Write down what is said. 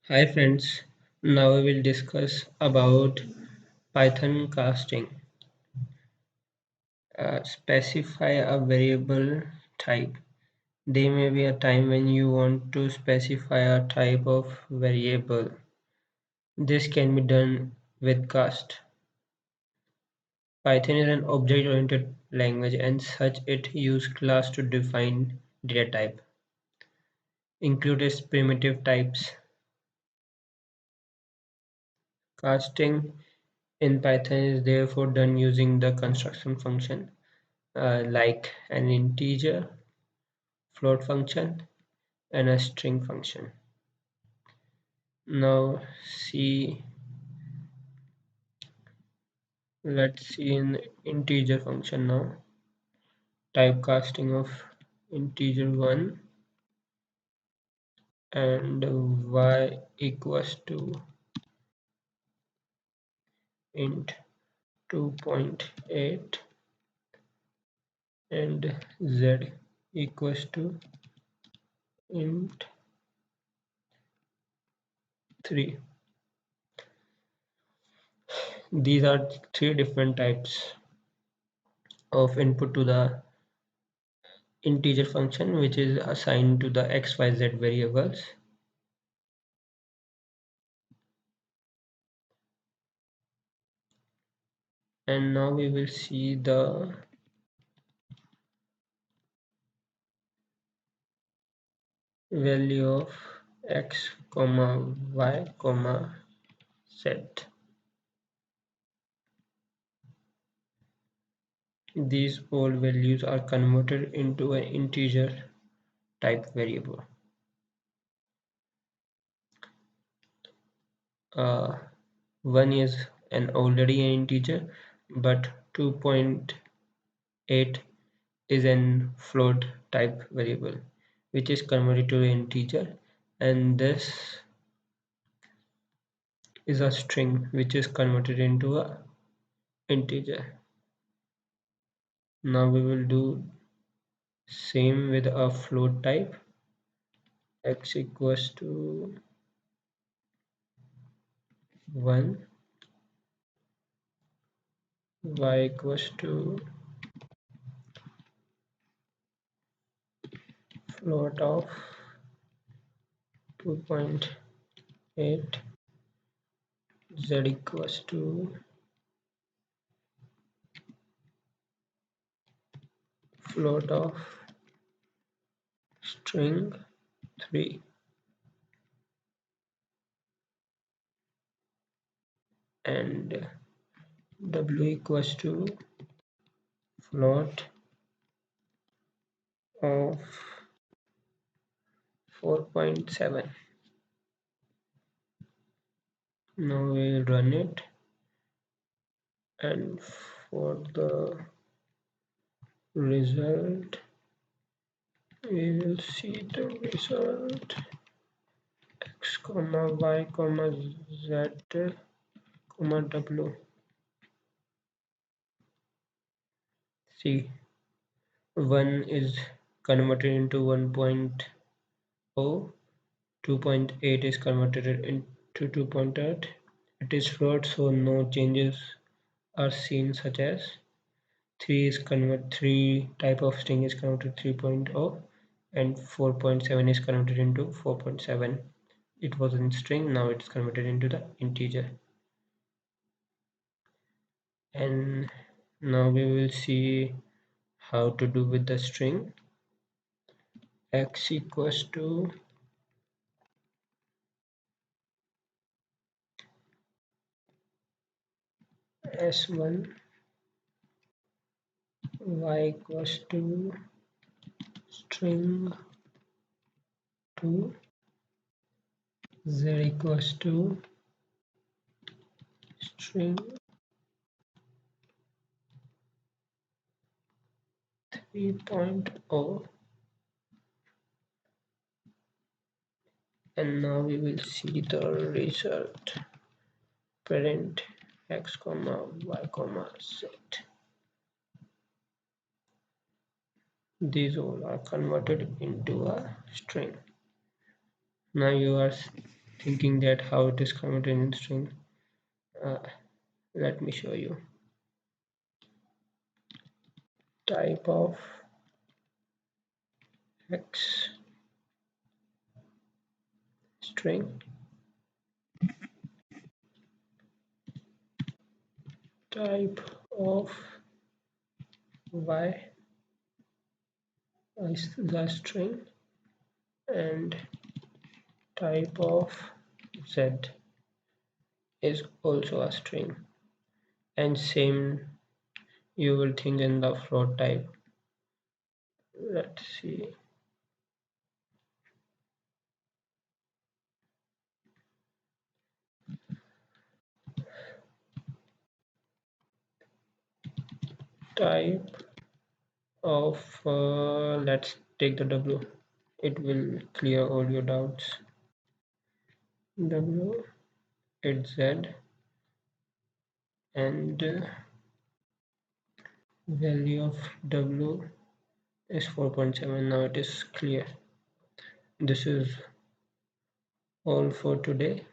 Hi friends, now we will discuss about Python casting. Specify a variable type. There may be a time when you want to specify a type of variable. This can be done with cast. Python is an object-oriented language and such it uses class to define data type, includes primitive types. Casting in Python is therefore done using the construction function like an integer, float function, and a string function. Now see, let's see in integer function now. Typecasting of integer 1 and y equals to int 2.8 and z equals to int 3. These are three different types of input to the integer function which is assigned to the xyz variables. And now we will see the value of x comma y comma z. These all values are converted into an integer type variable. uh, 1 is an already an integer, but 2.8 is an float type variable which is converted to an integer, and this is a string which is converted into a integer. Now we will do same with a float type. X equals to 1, y equals to float of 2.8, z equals to float of string 3, and w equals to float of 4.7. Now we'll run it, and for the result we will see the result x comma y comma z comma w. See, 1 is converted into 1.0, 2.8 is converted into 2.8. It is float, so no changes are seen, such as 3 type of string is converted to 3.0 and 4.7 is converted into 4.7. It was in string, now it's converted into the integer. And now we will see how to do with the string. X equals to s1, y equals to string 2, z equals to string 3.0. And now we will see the result. Parent x comma y comma z. These all are converted into a string. Now you are thinking that how it is converted in string. Uh, Let me show you. Type of X string, type of Y is the string, and type of Z is also a string. And same you will think in the float type. Let's see. Type of let's take the W. It will clear all your doubts. W, it's Z, and value of W is 4.7. Now it is clear. This is all for today.